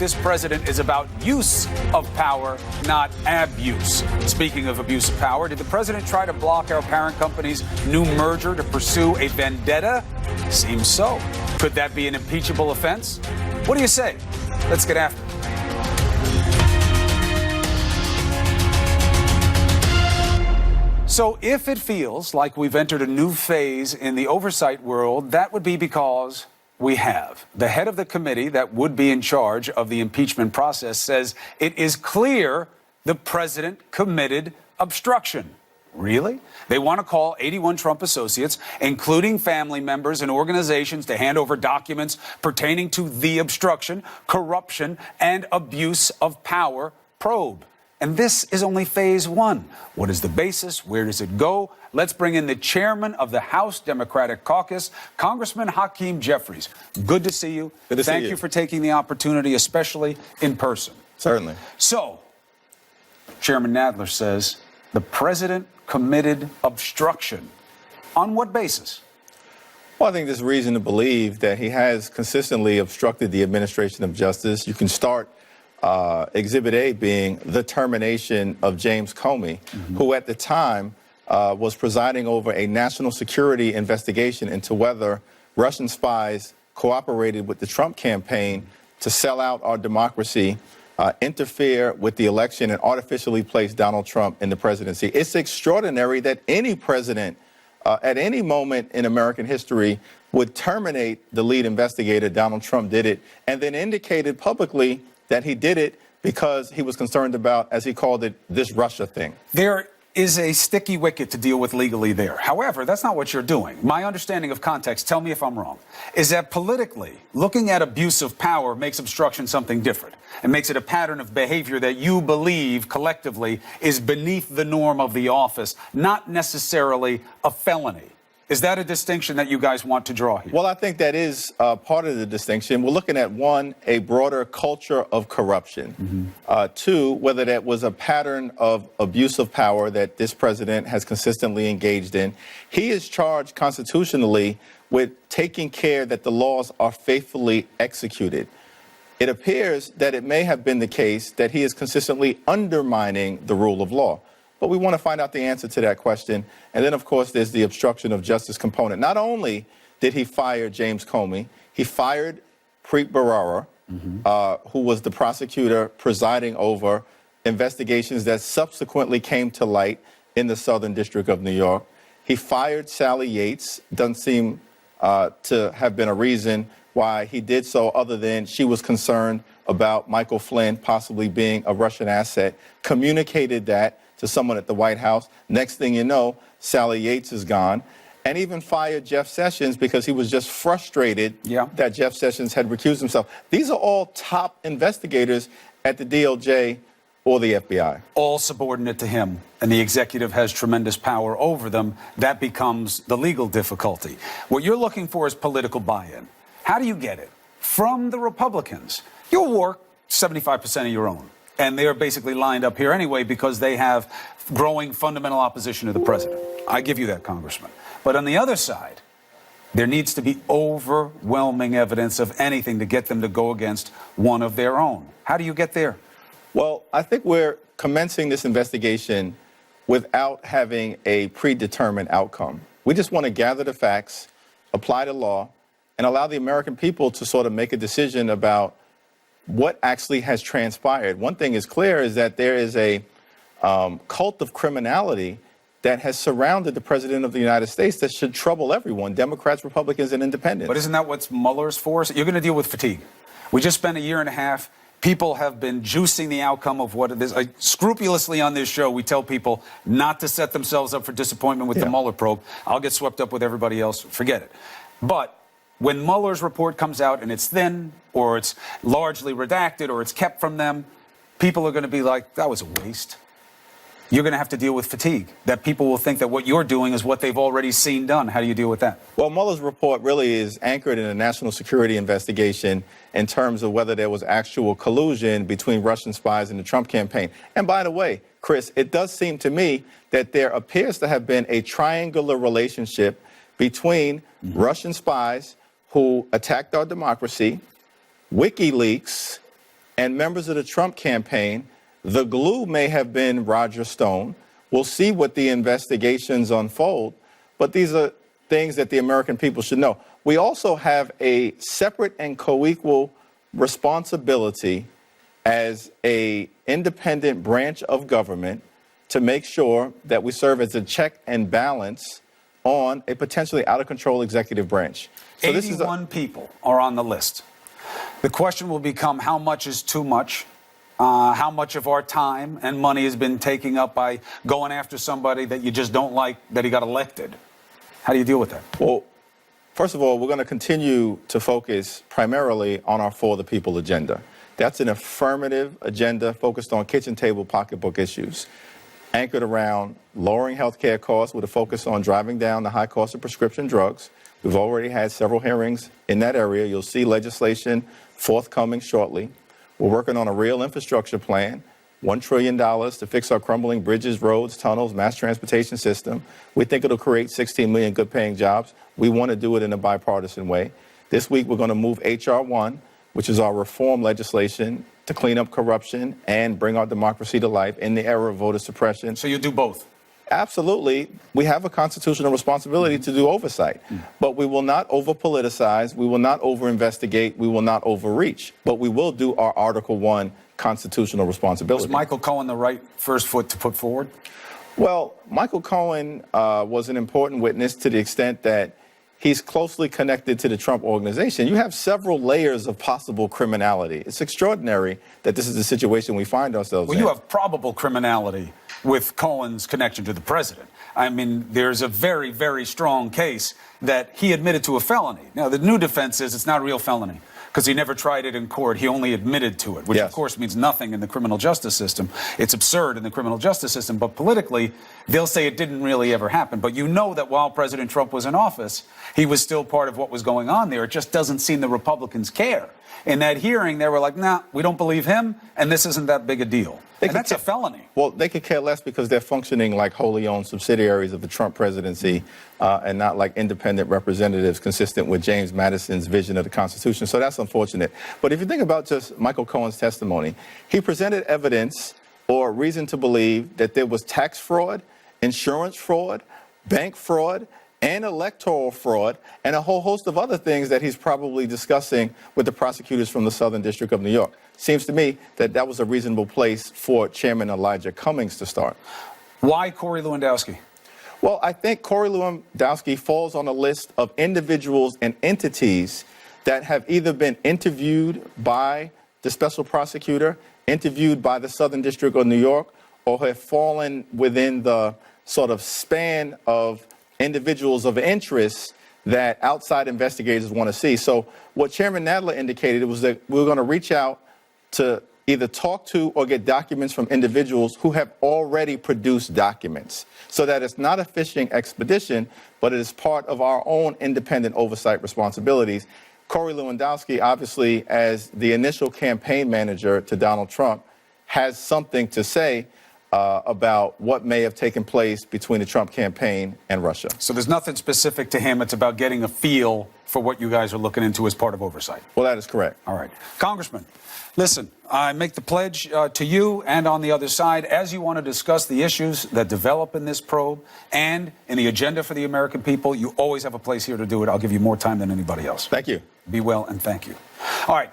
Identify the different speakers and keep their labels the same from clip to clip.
Speaker 1: this president is about use of power, not abuse. Speaking of abuse of power, did the president try to block our parent company's new merger to pursue a vendetta? Seems so. Could that be an impeachable offense? What do you say? Let's get after it. So if it feels like we've entered a new phase in the oversight world, that would be because we have. The head of the committee that would be in charge of the impeachment process says it is clear the president committed obstruction. Really? They want to call 81 Trump associates, including family members and organizations, to hand over documents pertaining to the obstruction, corruption, and abuse of power probe. And this is only phase one. What is the basis? Where does it go? Let's bring in the chairman of the House Democratic Caucus, Congressman Hakeem Jeffries. Good to see you.
Speaker 2: Good to see you.
Speaker 1: Thank you for taking the opportunity, especially in person.
Speaker 2: Certainly.
Speaker 1: So, Chairman Nadler says the president committed obstruction. On what basis?
Speaker 2: Well, I think there's reason to believe that he has consistently obstructed the administration of justice. You can start Exhibit A being the termination of James Comey, who at the time was presiding over a national security investigation into whether Russian spies cooperated with the Trump campaign to sell out our democracy, interfere with the election, and artificially place Donald Trump in the presidency. It's extraordinary that any president at any moment in American history would terminate the lead investigator. Donald Trump did it, and then indicated publicly that he did it because he was concerned about, as he called it, this Russia thing.
Speaker 1: There is a sticky wicket to deal with legally there. However, that's not what you're doing. My understanding of context, tell me if I'm wrong, is that politically, looking at abuse of power makes obstruction something different. It makes it a pattern of behavior that you believe collectively is beneath the norm of the office, not necessarily a felony. Is that a distinction that you guys want to draw here?
Speaker 2: Well, I think that is part of the distinction. We're looking at, one, a broader culture of corruption. Two, whether that was a pattern of abuse of power that this president has consistently engaged in. He is charged constitutionally with taking care that the laws are faithfully executed. It appears that it may have been the case that he is consistently undermining the rule of law. But we want to find out the answer to that question. And then, of course, there's the obstruction of justice component. Not only did he fire James Comey, he fired Preet Bharara, who was the prosecutor presiding over investigations that subsequently came to light in the Southern District of New York. He fired Sally Yates. Doesn't seem to have been a reason why he did so other than she was concerned about Michael Flynn possibly being a Russian asset, communicated that to someone at the White House. Next thing you know, Sally Yates is gone, and even fired Jeff Sessions because he was just frustrated that Jeff Sessions had recused himself. These are all top investigators at the DOJ or the FBI.
Speaker 1: All subordinate to him, and the executive has tremendous power over them. That becomes the legal difficulty. What you're looking for is political buy-in. How do you get it? From the Republicans. You'll work 75% of your own. And they're basically lined up here anyway because they have growing fundamental opposition to the president. I give you that, Congressman. But on the other side, there needs to be overwhelming evidence of anything to get them to go against one of their own. How do you get there?
Speaker 2: Well, I think we're commencing this investigation without having a predetermined outcome. We just want to gather the facts, apply the law, and allow the American people to sort of make a decision about what actually has transpired. One thing is clear is that there is a cult of criminality that has surrounded the president of the United States that should trouble everyone, Democrats, Republicans, and independents.
Speaker 1: But isn't that what Mueller's for? You're going to deal with fatigue. We just spent a year and a half. People have been juicing the outcome of what it is. Scrupulously on this show, we tell people not to set themselves up for disappointment with the Mueller probe. I'll get swept up with everybody else. Forget it. But when Mueller's report comes out and it's thin, or it's largely redacted, or it's kept from them, people are going to be like, that was a waste. You're going to have to deal with fatigue, that people will think that what you're doing is what they've already seen done. How do you deal with that?
Speaker 2: Well, Mueller's report really is anchored in a national security investigation in terms of whether there was actual collusion between Russian spies and the Trump campaign. And by the way, Chris, it does seem to me that there appears to have been a triangular relationship between Russian spies who attacked our democracy, WikiLeaks, and members of the Trump campaign. The glue may have been Roger Stone. We'll see what the investigations unfold, but these are things that the American people should know. We also have a separate and co-equal responsibility as an independent branch of government to make sure that we serve as a check and balance on a potentially out-of-control executive branch. So
Speaker 1: 81 people are on the list. The question will become how much is too much, how much of our time and money has been taken up by going after somebody that you just don't like, that he got elected. How do you deal with that?
Speaker 2: Well, first of all, we're going to continue to focus primarily on our For the People agenda. That's an affirmative agenda focused on kitchen table pocketbook issues, anchored around lowering health care costs with a focus on driving down the high cost of prescription drugs. We've already had several hearings in that area. You'll see legislation forthcoming shortly. We're working on a real infrastructure plan, $1 trillion to fix our crumbling bridges, roads, tunnels, mass transportation system. We think it'll create 16 million good-paying jobs. We want to do it in a bipartisan way. This week, we're going to move H.R. 1, which is our reform legislation to clean up corruption and bring our democracy to life in the era of voter suppression.
Speaker 1: So you do both?
Speaker 2: Absolutely. We have a constitutional responsibility to do oversight, but we will not over-politicize, we will not over-investigate, we will not overreach, but we will do our Article 1 constitutional responsibility.
Speaker 1: Was Michael Cohen the right first foot to put forward?
Speaker 2: Well, Michael Cohen was an important witness to the extent that he's closely connected to the Trump organization. You have several layers of possible criminality. It's extraordinary that this is the situation we find ourselves in.
Speaker 1: Well, you have probable criminality with Cohen's connection to the president. I mean, there's a very, very strong case that he admitted to a felony. Now, the new defense is it's not a real felony because he never tried it in court. He only admitted to it, which,
Speaker 2: Yes,
Speaker 1: of course, means nothing in the criminal justice system. It's absurd in the criminal justice system, but politically, they'll say it didn't really ever happen. But you know that while President Trump was in office, he was still part of what was going on there. It just doesn't seem the Republicans care. In that hearing, they were like, nah, we don't believe him, and this isn't that big a deal. And that's a felony.
Speaker 2: Well, they could care less because they're functioning like wholly owned subsidiaries of the Trump presidency and not like independent representatives consistent with James Madison's vision of the Constitution. So that's unfortunate. But if you think about just Michael Cohen's testimony, he presented evidence or reason to believe that there was tax fraud, insurance fraud, bank fraud, and electoral fraud, and a whole host of other things that he's probably discussing with the prosecutors from the Southern District of New York. Seems to me that that was a reasonable place for Chairman Elijah Cummings to start.
Speaker 1: Why Corey Lewandowski?
Speaker 2: Well, I think Corey Lewandowski falls on a list of individuals and entities that have either been interviewed by the special prosecutor, interviewed by the Southern District of New York, or have fallen within the sort of span of individuals of interest that outside investigators want to see. So what Chairman Nadler indicated was that we were going to reach out to either talk to or get documents from individuals who have already produced documents, so that it's not a fishing expedition, but it is part of our own independent oversight responsibilities. Corey Lewandowski, obviously, as the initial campaign manager to Donald Trump, has something to say about what may have taken place between the Trump campaign and Russia.
Speaker 1: So there's nothing specific to him. It's about getting a feel for what you guys are looking into as part of oversight.
Speaker 2: Well, that is correct.
Speaker 1: All right. Congressman, listen, I make the pledge to you and on the other side, as you want to discuss the issues that develop in this probe and in the agenda for the American people, you always have a place here to do it. I'll give you more time than anybody else.
Speaker 2: Thank you.
Speaker 1: Be well and thank you. All right.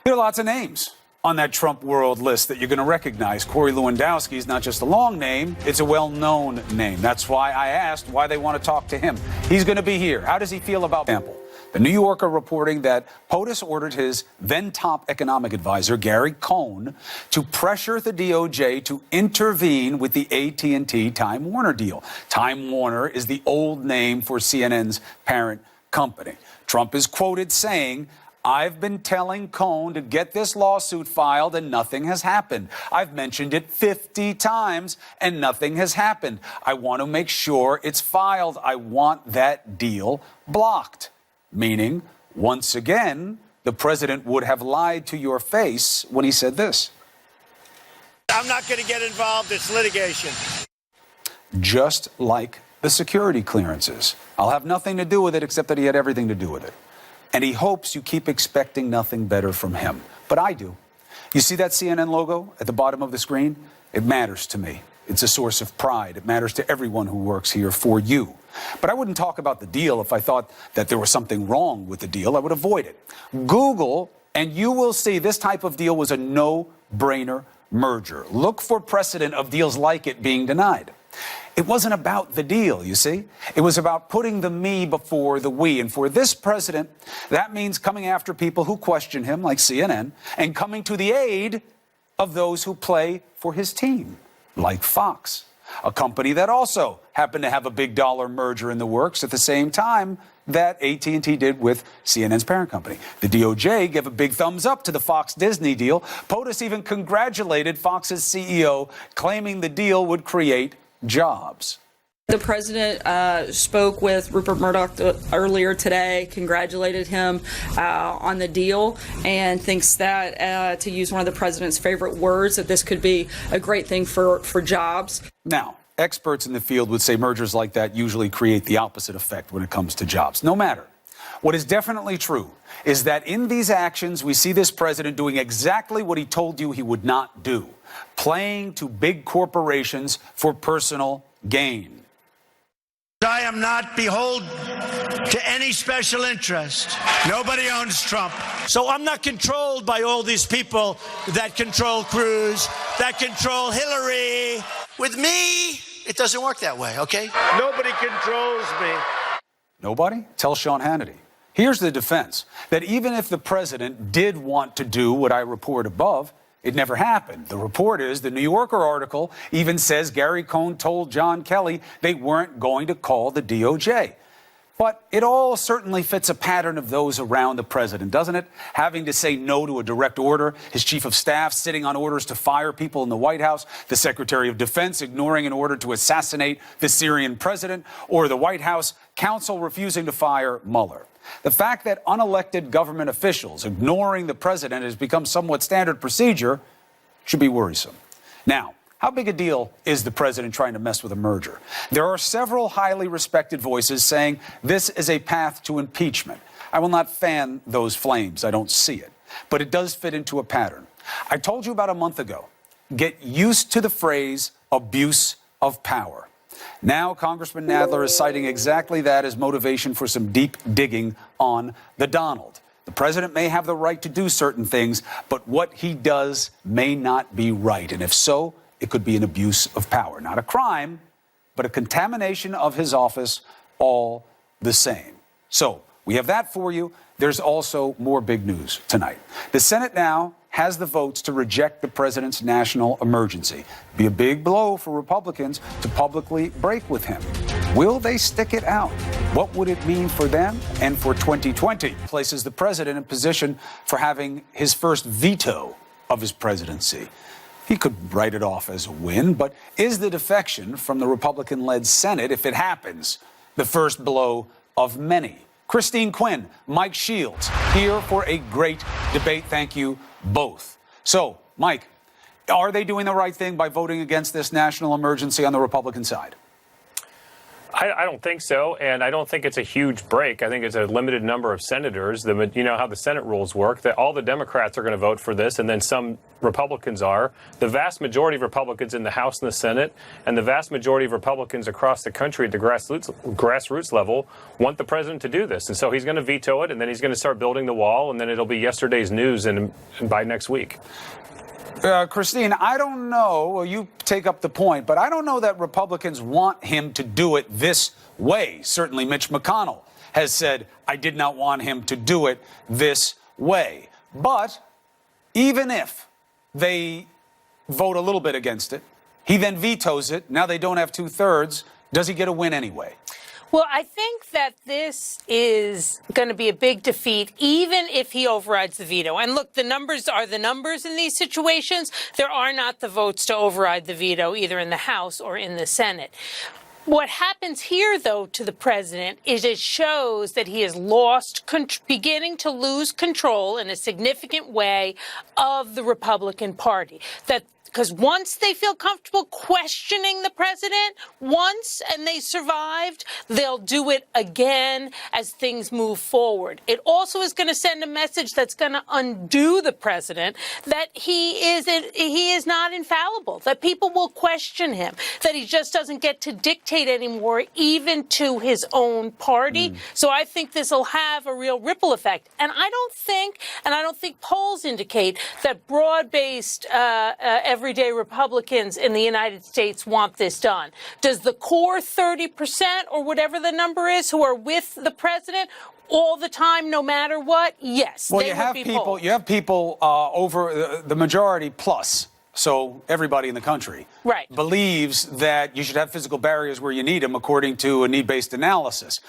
Speaker 1: There are lots of names on that Trump world list that you're going to recognize. Corey Lewandowski is not just a long name, it's a well-known name. That's why I asked why they want to talk to him. He's going to be here. How does he feel about example? The New Yorker reporting that POTUS ordered his then top economic advisor, Gary Cohn, to pressure the DOJ to intervene with the AT&T Time Warner deal. Time Warner is the old name for CNN's parent company. Trump is quoted saying, I've been telling Cohn to get this lawsuit filed and nothing has happened. I've mentioned it 50 times and nothing has happened. I want to make sure it's filed. I want that deal blocked. Meaning, once again, the president would have lied to your face when he said this.
Speaker 3: I'm not going to get involved. It's litigation.
Speaker 1: Just like the security clearances. I'll have nothing to do with it except that he had everything to do with it. And he hopes you keep expecting nothing better from him. But I do. You see that CNN logo at the bottom of the screen? It matters to me. It's a source of pride. It matters to everyone who works here for you. But I wouldn't talk about the deal if I thought that there was something wrong with the deal. I would avoid it. Google, and you will see this type of deal was a no-brainer merger. Look for precedent of deals like it being denied. It wasn't about the deal, you see. It was about putting the me before the we. And for this president, that means coming after people who question him, like CNN, and coming to the aid of those who play for his team, like Fox, a company that also happened to have a big dollar merger in the works at the same time that AT&T did with CNN's parent company. The DOJ gave a big thumbs up to the Fox-Disney deal. POTUS even congratulated Fox's CEO, claiming the deal would create jobs.
Speaker 4: The president spoke with Rupert Murdoch earlier today, congratulated him on the deal, and thinks that, to use one of the president's favorite words, that this could be a great thing for jobs.
Speaker 1: Now, experts in the field would say mergers like that usually create the opposite effect when it comes to jobs. No matter. What is definitely true is that in these actions, we see this president doing exactly what he told you he would not do, playing to big corporations for personal gain.
Speaker 3: I am not beholden to any special interest. Nobody owns Trump. So I'm not controlled by all these people that control Cruz, that control Hillary. With me, it doesn't work that way, okay? Nobody controls me.
Speaker 1: Nobody? Tell Sean Hannity. Here's the defense, that even if the president did want to do what I report above, it never happened. The report is, the New Yorker article even says Gary Cohn told John Kelly they weren't going to call the DOJ. But it all certainly fits a pattern of those around the president, doesn't it? Having to say no to a direct order, his chief of staff sitting on orders to fire people in the White House, the Secretary of Defense ignoring an order to assassinate the Syrian president, or the White House counsel refusing to fire Mueller. The fact that unelected government officials ignoring the president has become somewhat standard procedure should be worrisome. Now, how big a deal is the president trying to mess with a merger? There are several highly respected voices saying this is a path to impeachment. I will not fan those flames. I don't see it. But it does fit into a pattern. I told you about a month ago, get used to the phrase abuse of power. Now, Congressman Nadler is citing exactly that as motivation for some deep digging on the Donald. The president may have the right to do certain things, but what he does may not be right. And if so, it could be an abuse of power. Not a crime, but a contamination of his office all the same. So we have that for you. There's also more big news tonight. The Senate now has the votes to reject the president's national emergency. Be a big blow for Republicans to publicly break with him. Will they stick it out? What would it mean for them and for 2020? Places the president in position for having his first veto of his presidency. He could write it off as a win, but is the defection from the Republican-led Senate, if it happens, the first blow of many? Christine Quinn, Mike Shields, here for a great debate. Thank you both. So, Mike, are they doing the right thing by voting against this national emergency on the Republican side?
Speaker 5: I don't think so, and I don't think it's a huge break. I think it's a limited number of senators. You know how the Senate rules work, that all the Democrats are going to vote for this, and then some Republicans are. The vast majority of Republicans in the House and the Senate, and the vast majority of Republicans across the country at the grassroots level want the president to do this. And so he's going to veto it, and then he's going to start building the wall, and then it'll be yesterday's news by next week.
Speaker 1: Christine, I don't know, well, you take up the point, but I don't know that Republicans want him to do it this way. Certainly Mitch McConnell has said, I did not want him to do it this way. But even if they vote a little bit against it, he then vetoes it, now they don't have 2/3, does he get a win anyway?
Speaker 6: Well, I think that this is going to be a big defeat, even if he overrides the veto. And look, the numbers are the numbers in these situations. There are not the votes to override the veto, either in the House or in the Senate. What happens here, though, to the president is it shows that he has beginning to lose control in a significant way of the Republican Party. Because once they feel comfortable questioning the president and they survived, they'll do it again as things move forward. It also is going to send a message that's going to undo the president that he is not infallible, that people will question him, that he just doesn't get to dictate anymore, even to his own party. So I think this will have a real ripple effect. And I don't think polls indicate that broad-based everyday Republicans in the United States want this done. Does the core 30% or whatever the number is who are with the president all the time, no matter what? Yes.
Speaker 1: Well,
Speaker 6: they
Speaker 1: you have
Speaker 6: would be
Speaker 1: people.
Speaker 6: polled.
Speaker 1: You have people over the majority plus. So everybody in the country believes that you should have physical barriers where you need them, according to a need-based analysis.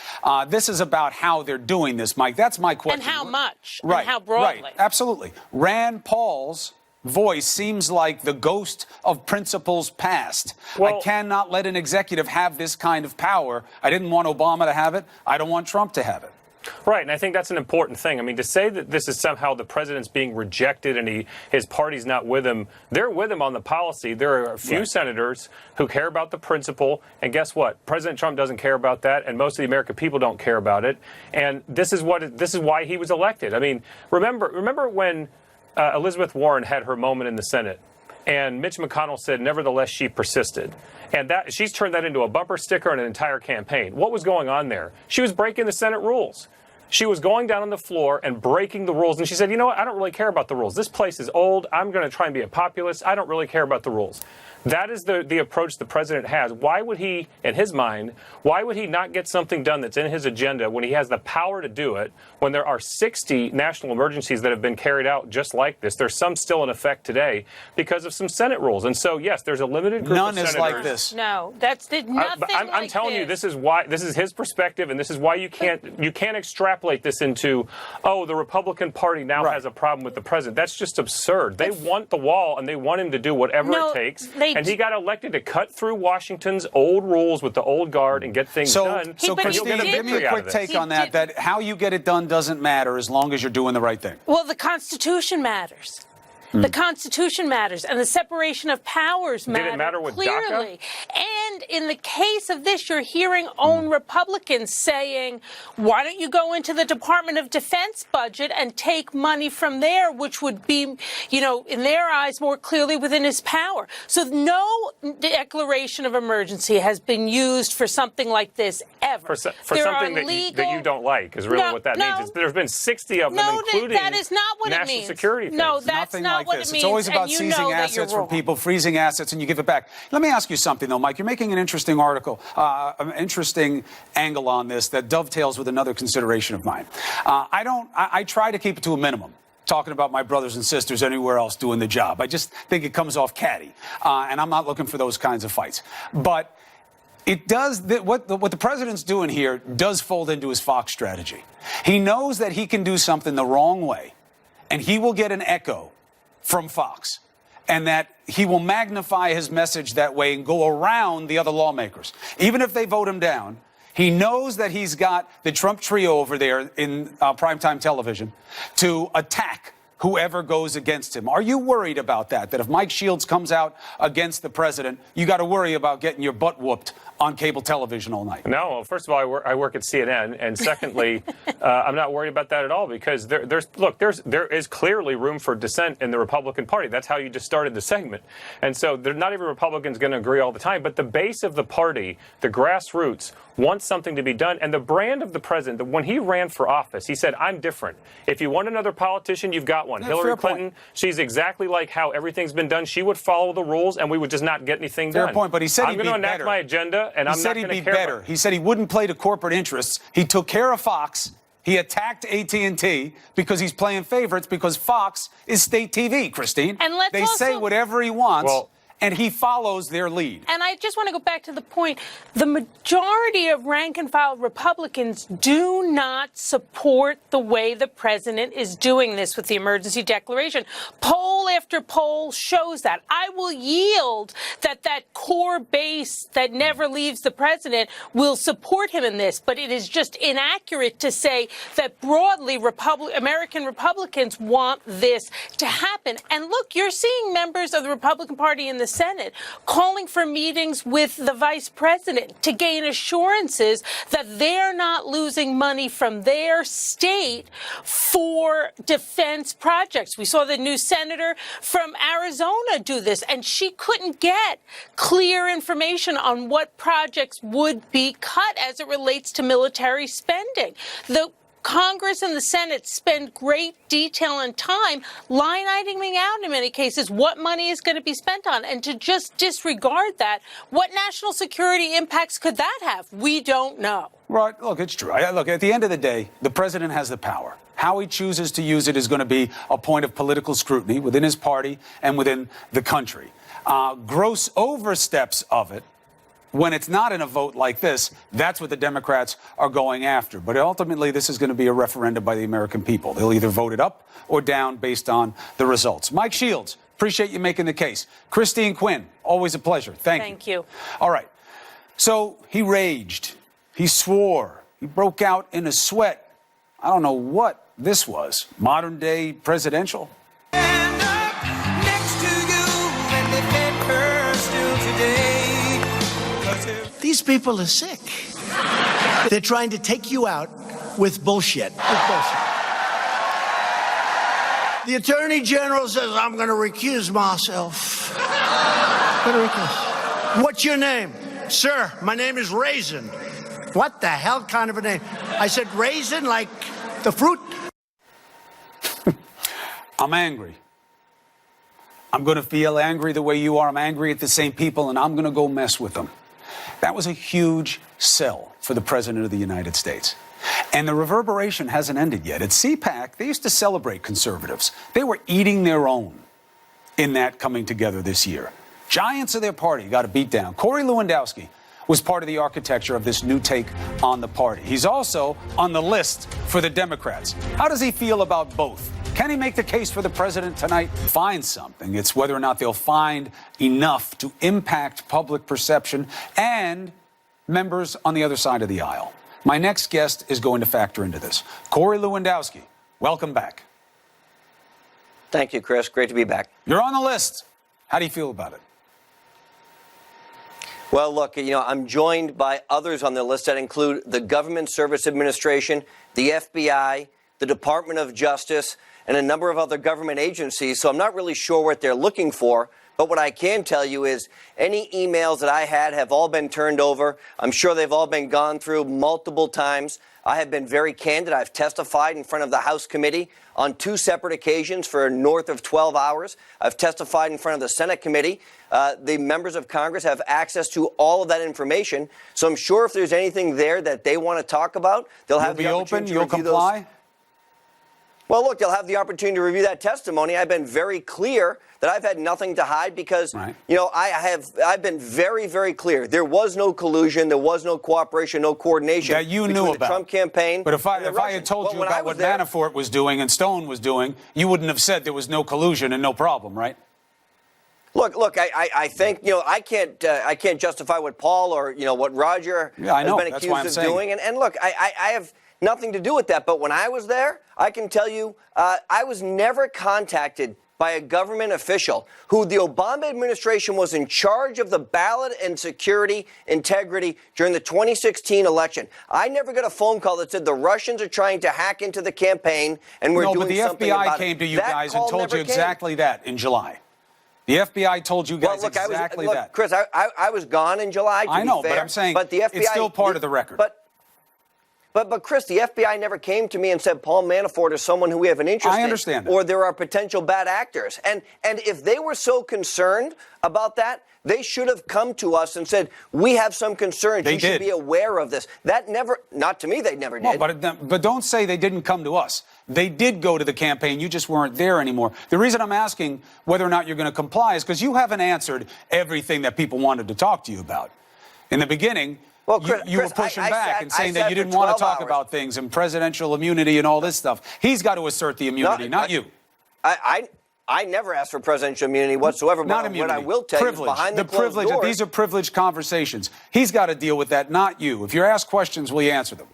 Speaker 1: This is about how they're doing this, Mike. That's my question.
Speaker 6: And how much?
Speaker 1: Right.
Speaker 6: And how broadly?
Speaker 1: Right. Absolutely. Rand Paul's voice seems like the ghost of principles past.
Speaker 5: Well,
Speaker 1: I cannot let an executive have this kind of power. I didn't want Obama to have it. I don't want Trump to have it.
Speaker 5: Right, and I think that's an important thing. I mean, to say that this is somehow the president's being rejected and his party's not with him, they're with him on the policy. There are a few senators who care about the principle, and guess what? President Trump doesn't care about that, and most of the American people don't care about it. And this is why he was elected. I mean, remember when Elizabeth Warren had her moment in the Senate, and Mitch McConnell said, nevertheless, she persisted. And she's turned that into a bumper sticker and an entire campaign. What was going on there? She was breaking the Senate rules. She was going down on the floor and breaking the rules. And she said, you know what? I don't really care about the rules. This place is old. I'm going to try and be a populist. I don't really care about the rules. That is the approach the president has. Why would he, in his mind, why would he not get something done that's in his agenda when he has the power to do it, when there are 60 national emergencies that have been carried out just like this? There's some still in effect today because of some Senate rules. And so, yes, there's a limited group of senators.
Speaker 1: None is like this.
Speaker 6: No, that's nothing
Speaker 5: I'm telling you, this is why, this is his perspective, and this is why you can't extrapolate this into, oh, the Republican Party now has a problem with the president. That's just absurd. They want the wall, and they want him to do whatever it takes. And he got elected to cut through Washington's old rules with the old guard and get things done.
Speaker 1: So, Christine, give me a quick take on that, that how you get it done doesn't matter as long as you're doing the right thing.
Speaker 6: Well, the Constitution matters. The Constitution matters, and the separation of powers matters.
Speaker 5: Did it matter with
Speaker 6: clearly. And in the case of this, you're hearing own Republicans saying, why don't you go into the Department of Defense budget and take money from there, which would be, in their eyes, more clearly within his power. So no declaration of emergency has been used for something like this ever.
Speaker 5: For something that you don't like is really what that means. There's been 60 of them, including
Speaker 6: that is not what
Speaker 5: national
Speaker 6: it means.
Speaker 5: security things.
Speaker 6: No, that's not what it means.
Speaker 1: It's always about seizing assets from people, freezing assets, and you give it back. Let me ask you something, though, Mike. You're making an interesting an interesting angle on this that dovetails with another consideration of mine. I try to keep it to a minimum, talking about my brothers and sisters anywhere else doing the job. I just think it comes off catty, and I'm not looking for those kinds of fights. But it does what the president's doing here does fold into his Fox strategy. He knows that he can do something the wrong way, and he will get an echo from Fox, and that he will magnify his message that way and go around the other lawmakers. Even if they vote him down, he knows that he's got the Trump trio over there in primetime television to attack whoever goes against him. Are you worried about that? That if Mike Shields comes out against the president, you got to worry about getting your butt whooped on cable television all night?
Speaker 5: No, well, first of all, I work at CNN, and secondly, I'm not worried about that at all because there is clearly room for dissent in the Republican Party. That's how you just started the segment, and so not every Republican's going to agree all the time. But the base of the party, the grassroots, wants something to be done. And the brand of the president, when he ran for office, he said, "I'm different. If you want another politician, you've got one." Hillary Clinton, she's exactly like how everything's been done. She would follow the rules, and we would just not get anything done.
Speaker 1: Fair point, but he said
Speaker 5: I'm going to enact my agenda. And I'm not going to care
Speaker 1: better. He said he wouldn't play to corporate interests. He took care of Fox. He attacked AT&T because he's playing favorites because Fox is state TV, Christine.
Speaker 6: And
Speaker 1: they say whatever he wants. and he follows their lead.
Speaker 6: And I just want to go back to the point. The majority of rank and file Republicans do not support the way the president is doing this with the emergency declaration. Poll after poll shows that. I will yield that that core base that never leaves the president will support him in this. But it is just inaccurate to say that broadly American Republicans want this to happen. And look, you're seeing members of the Republican Party in the Senate calling for meetings with the vice president to gain assurances that they're not losing money from their state for defense projects. We saw the new senator from Arizona do this, and she couldn't get clear information on what projects would be cut as it relates to military spending. The Congress and the Senate spend great detail and time line iteming out in many cases what money is going to be spent on. And to just disregard that, what national security impacts could that have? We don't know.
Speaker 1: Right. Look, it's true. Look, at the end of the day, the president has the power. How he chooses to use it is going to be a point of political scrutiny within his party and within the country. Gross oversteps of it, when it's not in a vote like this, that's what the Democrats are going after. But ultimately, this is going to be a referendum by the American people. They'll either vote it up or down based on the results. Mike Shields, appreciate you making the case. Christine Quinn, always a pleasure. Thank you. All right. So he raged. He swore. He broke out in a sweat. I don't know what this was. Modern day presidential.
Speaker 7: Stand up next to you and defend her still today.
Speaker 3: These people are sick. They're trying to take you out with bullshit. The Attorney General says, I'm going to recuse myself. What's your name? Sir, my name is Raisin. What the hell kind of a name? I said raisin like the fruit.
Speaker 1: I'm angry. I'm going to feel angry the way you are. I'm angry at the same people, and I'm going to go mess with them. That was a huge sell for the President of the United States. And the reverberation hasn't ended yet. At CPAC, they used to celebrate conservatives. They were eating their own in that coming together this year. Giants of their party got a beat down. Corey Lewandowski was part of the architecture of this new take on the party. He's also on the list for the Democrats. How does he feel about both? Can he make the case for the president tonight? Find something. It's whether or not they'll find enough to impact public perception and members on the other side of the aisle. My next guest is going to factor into this. Corey Lewandowski, welcome back.
Speaker 8: Thank you, Chris. Great to be back.
Speaker 1: You're on the list. How do you feel about it?
Speaker 8: Well, look, I'm joined by others on the list that include the Government Service Administration, the FBI, the Department of Justice, and a number of other government agencies. So I'm not really sure what they're looking for. But what I can tell you is any emails that I had have all been turned over. I'm sure they've all been gone through multiple times. I have been very candid. I've testified in front of the House committee on 2 separate occasions for north of 12 hours. I've testified in front of the Senate committee. The members of Congress have access to all of that information. So I'm sure if there's anything there that they want to talk about, they'll have the opportunity to review those.
Speaker 1: You'll comply?
Speaker 8: Well, look, they'll have the opportunity to review that testimony. I've been very clear that I've had nothing to hide because, I've been very, very clear. There was no collusion. There was no cooperation, no coordination
Speaker 1: that you knew
Speaker 8: between
Speaker 1: about
Speaker 8: the Trump campaign.
Speaker 1: But if I had told you about what Manafort was doing and Stone was doing, you wouldn't have said there was no collusion and no problem, right?
Speaker 8: Look, I think, I can't justify what Paul or, what Roger has been accused of doing. And look, I have nothing to do with that. But when I was there, I can tell you, I was never contacted by a government official who the Obama administration was in charge of the ballot and security integrity during the 2016 election. I never got a phone call that said the Russians are trying to hack into the campaign and we're doing something about it.
Speaker 1: No, but the FBI came to you guys and told you exactly that in July. The FBI told you guys exactly that.
Speaker 8: Chris, I was gone in July.
Speaker 1: I know, but I'm saying it's still part of the record.
Speaker 8: But Chris, the FBI never came to me and said Paul Manafort is someone who we have an interest in.
Speaker 1: I understand that.
Speaker 8: Or there are potential bad actors. And if they were so concerned about that, they should have come to us and said, we have some concerns.
Speaker 1: They
Speaker 8: you should
Speaker 1: did.
Speaker 8: be aware of this. That never, not to me, they never did.
Speaker 1: Well, but don't say they didn't come to us. They did go to the campaign. You just weren't there anymore. The reason I'm asking whether or not you're going to comply is because you haven't answered everything that people wanted to talk to you about. In the beginning,
Speaker 8: Well, Chris,
Speaker 1: you were pushing back and saying
Speaker 8: I
Speaker 1: that
Speaker 8: sat
Speaker 1: you
Speaker 8: for
Speaker 1: didn't want to
Speaker 8: 12
Speaker 1: talk
Speaker 8: hours.
Speaker 1: about things and presidential immunity and all this stuff. He's got to assert the immunity, not you.
Speaker 8: I never asked for presidential immunity whatsoever.
Speaker 1: Not
Speaker 8: but
Speaker 1: immunity.
Speaker 8: what I will tell you is
Speaker 1: Privilege.
Speaker 8: behind the
Speaker 1: privilege.
Speaker 8: closed doors.
Speaker 1: These are privileged conversations. He's got to deal with that, not you. If you're asked questions, will you answer them?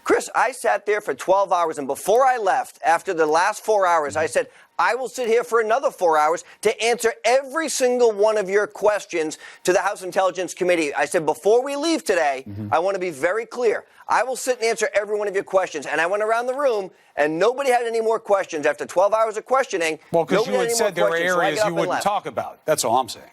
Speaker 8: Chris, I sat there for 12 hours, and before I left, after the last 4 hours, I said, I will sit here for another 4 hours to answer every single one of your questions to the House Intelligence Committee. I said, before we leave today, I want to be very clear. I will sit and answer every one of your questions. And I went around the room, and nobody had any more questions. After 12 hours of questioning,
Speaker 1: Well, because
Speaker 8: nobody
Speaker 1: you
Speaker 8: had
Speaker 1: had
Speaker 8: any more
Speaker 1: said there were
Speaker 8: questions, so I
Speaker 1: areas
Speaker 8: got up
Speaker 1: you
Speaker 8: and
Speaker 1: wouldn't
Speaker 8: left.
Speaker 1: talk about. That's all I'm saying.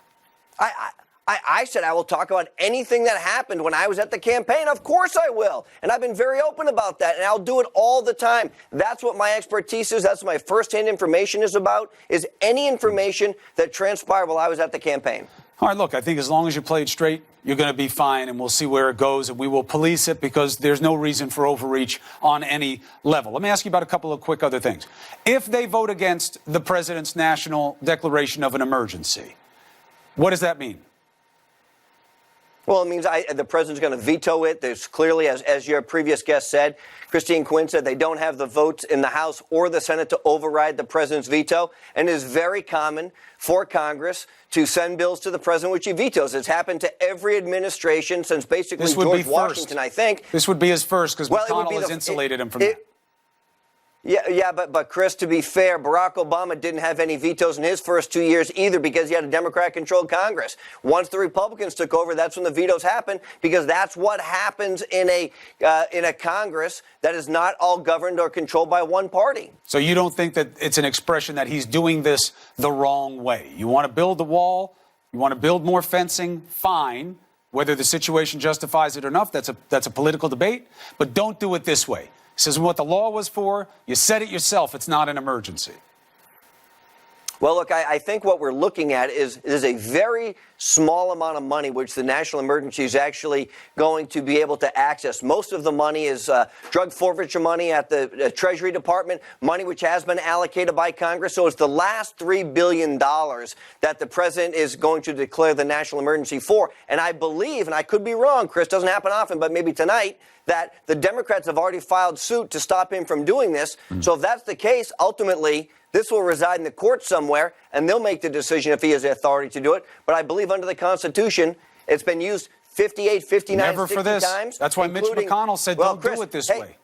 Speaker 8: I said I will talk about anything that happened when I was at the campaign. Of course I will. And I've been very open about that, and I'll do it all the time. That's what my expertise is. That's what my firsthand information is about, is any information that transpired while I was at the campaign.
Speaker 1: All right, look, I think as long as you play it straight, you're going to be fine, and we'll see where it goes, and we will police it because there's no reason for overreach on any level. Let me ask you about a couple of quick other things. If they vote against the president's national declaration of an emergency, what does that mean?
Speaker 8: Well, it means the president's going to veto it. There's clearly, as your previous guest said, Christine Quinn said, they don't have the votes in the House or the Senate to override the president's veto. And it is very common for Congress to send bills to the president, which he vetoes. It's happened to every administration since basically
Speaker 1: This would
Speaker 8: George
Speaker 1: be first.
Speaker 8: Washington, I think.
Speaker 1: This would be his first because
Speaker 8: Well, it would
Speaker 1: McConnell
Speaker 8: be
Speaker 1: has
Speaker 8: the-
Speaker 1: insulated him from that.
Speaker 8: Yeah, but Chris, to be fair, Barack Obama didn't have any vetoes in his first 2 years either because he had a Democrat-controlled Congress. Once the Republicans took over, that's when the vetoes happened because that's what happens in a Congress that is not all governed or controlled by one party.
Speaker 1: So you don't think that it's an expression that he's doing this the wrong way? You want to build the wall, you want to build more fencing, fine. Whether the situation justifies it or not, that's a political debate, but don't do it this way. This isn't what the law was for. You said it yourself. It's not an emergency.
Speaker 8: Well, look, I think what we're looking at is a very small amount of money which the national emergency is actually going to be able to access. Most of the money is drug forfeiture money at the Treasury Department, money which has been allocated by Congress. So it's the last $3 billion that the president is going to declare the national emergency for. And I believe, and I could be wrong, Chris, doesn't happen often, but maybe tonight, that the Democrats have already filed suit to stop him from doing this. So if that's the case, ultimately, this will reside in the court somewhere, and they'll make the decision if he has the authority to do it. But I believe under the Constitution, it's been used 58, 59,
Speaker 1: Never
Speaker 8: 60
Speaker 1: for this.
Speaker 8: times.
Speaker 1: That's why Mitch
Speaker 8: including-
Speaker 1: McConnell said,
Speaker 8: Well,
Speaker 1: don't
Speaker 8: Chris,
Speaker 1: do it this
Speaker 8: hey,
Speaker 1: way.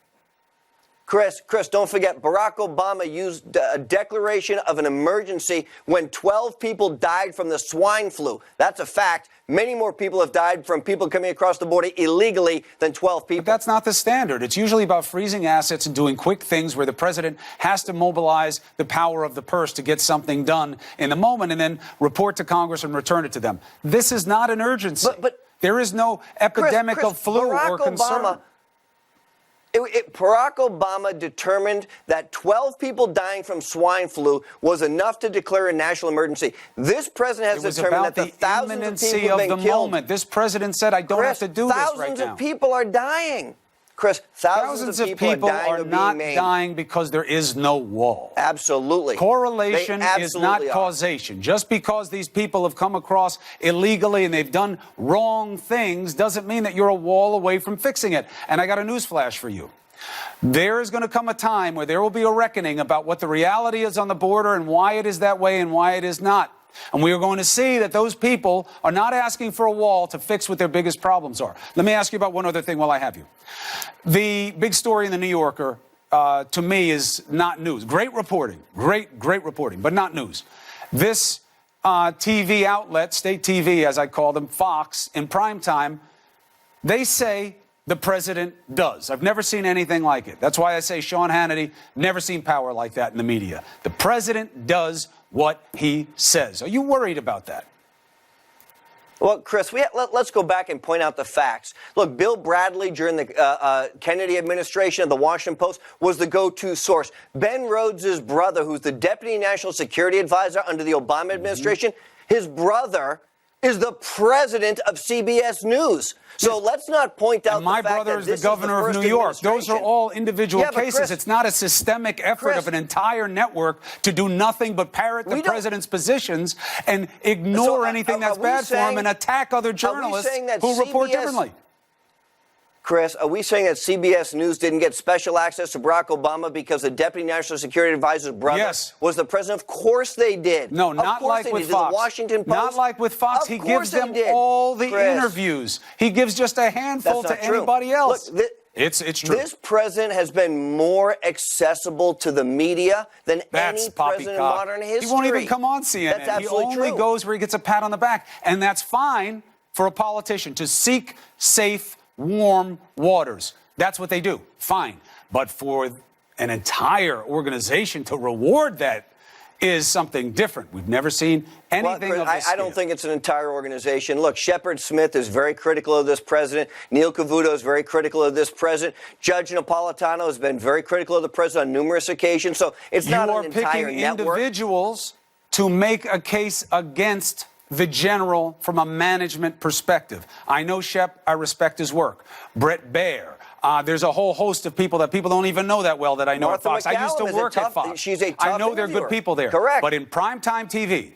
Speaker 8: Chris, don't forget, Barack Obama used a declaration of an emergency when 12 people died from the swine flu. That's a fact. Many more people have died from people coming across the border illegally than 12 people.
Speaker 1: But that's not the standard. It's usually about freezing assets and doing quick things where the president has to mobilize the power of the purse to get something done in the moment and then report to Congress and return it to them. This is not an urgency.
Speaker 8: But
Speaker 1: there is no epidemic of flu
Speaker 8: Barack
Speaker 1: or concern.
Speaker 8: Obama, Barack Obama determined that 12 people dying from swine flu was enough to declare a national emergency. This president has
Speaker 1: It was
Speaker 8: determined
Speaker 1: about
Speaker 8: that the
Speaker 1: the
Speaker 8: thousands of
Speaker 1: imminency
Speaker 8: people have
Speaker 1: of
Speaker 8: been
Speaker 1: the
Speaker 8: killed.
Speaker 1: moment. This president said, I don't
Speaker 8: Chris,
Speaker 1: have to do this right
Speaker 8: thousands
Speaker 1: now.
Speaker 8: of people are dying. Chris, thousands of people
Speaker 1: are not dying because there is no wall.
Speaker 8: Absolutely.
Speaker 1: Correlation
Speaker 8: They
Speaker 1: is not
Speaker 8: absolutely are.
Speaker 1: causation. Just because these people have come across illegally and they've done wrong things doesn't mean that you're a wall away from fixing it. And I got a news flash for you. There is going to come a time where there will be a reckoning about what the reality is on the border and why it is that way and why it is not. And we are going to see that those people are not asking for a wall to fix what their biggest problems are. Let me ask you about one other thing while I have you. The big story in the New Yorker, to me, is not news. Great reporting, great reporting, but not news. This TV outlet, state TV, as I call them, Fox, in prime time, they say the president does. I've never seen anything like it. That's why I say Sean Hannity, never seen power like that in the media. The president does what he says. Are you worried about that?
Speaker 8: Well, Chris, let's go back and point out the facts. Look, Bill Bradley during the Kennedy administration of the Washington Post was the go-to source. Ben Rhodes' brother, who's the Deputy National Security Advisor under the Obama administration, his brother is the president of CBS News. So let's not point out
Speaker 1: and my
Speaker 8: the fact
Speaker 1: brother
Speaker 8: that
Speaker 1: is
Speaker 8: this
Speaker 1: the governor
Speaker 8: is
Speaker 1: of
Speaker 8: the
Speaker 1: New York.
Speaker 8: first
Speaker 1: Those are
Speaker 8: administration.
Speaker 1: all individual
Speaker 8: Yeah, but
Speaker 1: cases.
Speaker 8: Chris,
Speaker 1: it's not a systemic effort
Speaker 8: Chris,
Speaker 1: of an entire network to do nothing but parrot the president's positions and ignore anything that's bad for him and attack other journalists who report differently.
Speaker 8: Chris, are we saying that CBS News didn't get special access to Barack Obama because the Deputy National Security Advisor's brother was the president? Of course they did.
Speaker 1: No, not like with Fox.
Speaker 8: The Washington Post?
Speaker 1: Not like with Fox. He gives them all the interviews. He gives just a handful to anybody else.
Speaker 8: Look,
Speaker 1: it's true.
Speaker 8: This president has been more accessible to the media than any president in modern history.
Speaker 1: He won't even come on CNN.
Speaker 8: That's absolutely
Speaker 1: he only goes where he gets a pat on the back. And that's fine for a politician to seek safe, warm waters. That's what they do. Fine. But for an entire organization to reward that is something different. We've never seen anything of this.
Speaker 8: I don't think it's an entire organization. Look, Shepard Smith is very critical of this president. Neil Cavuto is very critical of this president. Judge Napolitano has been very critical of the president on numerous occasions. So it's not an entire network.
Speaker 1: You are picking individuals to make a case against the general from a management perspective. I know Shep, I respect his work. Brett Baer. There's a whole host of people that people don't even know that well that I know at Fox. I used to work at Fox.
Speaker 8: She's a tough
Speaker 1: I know they're good people there.
Speaker 8: Correct.
Speaker 1: But in primetime TV,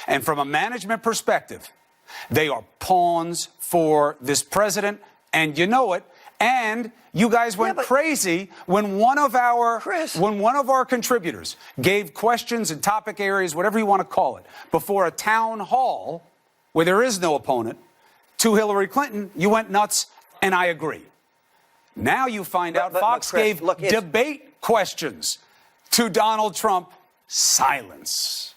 Speaker 1: and from a management perspective, they are pawns for this president, and you know it. And you guys went crazy when one of our contributors gave questions and topic areas, whatever you want to call it, before a town hall where there is no opponent to Hillary Clinton. You went nuts, and I agree. Now you find out Fox gave debate questions to Donald Trump. Silence.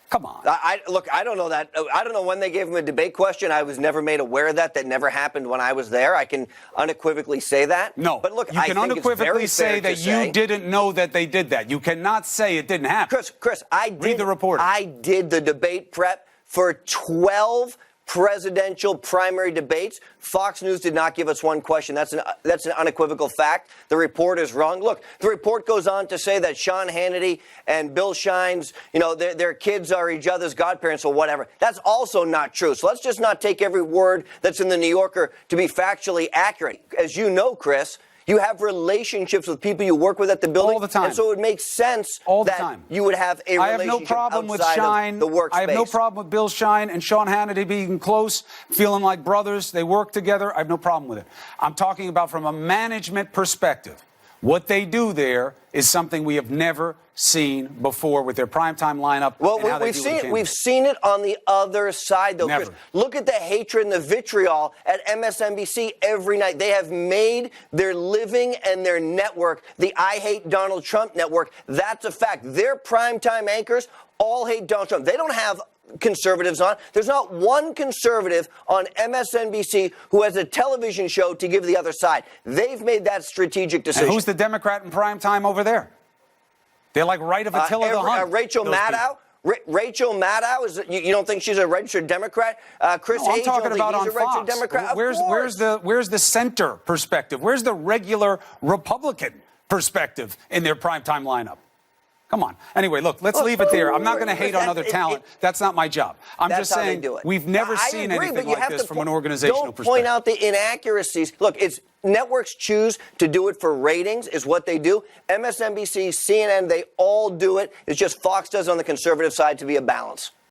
Speaker 1: Come on.
Speaker 8: I don't know that. I don't know when they gave him a debate question. I was never made aware of that. That never happened when I was there. I can unequivocally say that.
Speaker 1: No.
Speaker 8: But look,
Speaker 1: you can unequivocally say that you didn't know that they did that. You cannot say it didn't happen.
Speaker 8: Chris, I did.
Speaker 1: Read the report.
Speaker 8: I did the debate prep for 12 presidential primary debates. Fox News did not give us one question. That's an unequivocal fact. The report is wrong. Look, the report goes on to say that Sean Hannity and Bill Shine's, their kids are each other's godparents or whatever. That's also not true. So let's just not take every word that's in the New Yorker to be factually accurate. As you know, Chris, you have relationships with people you work with at the building.
Speaker 1: All the time.
Speaker 8: And so it makes sense
Speaker 1: that
Speaker 8: you would have a relationship
Speaker 1: I have no problem with Shine.
Speaker 8: the workspace.
Speaker 1: I have no problem with Bill Shine and Sean Hannity being close, feeling like brothers. They work together. I have no problem with it. I'm talking about from a management perspective. What they do there is something we have never seen before with their primetime lineup.
Speaker 8: Well,
Speaker 1: and how
Speaker 8: we've seen it. We've seen it on the other side, though,
Speaker 1: Never.
Speaker 8: Chris. Look at the hatred and the vitriol at MSNBC every night. They have made their living and their network the I Hate Donald Trump network. That's a fact. Their primetime anchors all hate Donald Trump. They don't have conservatives on. There's not one conservative on MSNBC who has a television show to give the other side. They've made that strategic decision.
Speaker 1: And who's the Democrat in prime time over there? They're like right of Attila the Hun.
Speaker 8: Rachel Maddow. Rachel Maddow, you don't think she's a registered Democrat? Chris Hayes,
Speaker 1: I'm talking about on
Speaker 8: he's a registered
Speaker 1: Fox.
Speaker 8: Democrat?
Speaker 1: Where's the center perspective? Where's the regular Republican perspective in their primetime lineup? Come on. Anyway, look, let's leave it there. I'm not going to hate on other talent. That's not my job. I'm just saying we've never seen anything like this from an organizational perspective.
Speaker 8: Don't point out the inaccuracies. Look, networks choose to do it for ratings is what they do. MSNBC, CNN, they all do it. It's just Fox does on the conservative side to be a balance.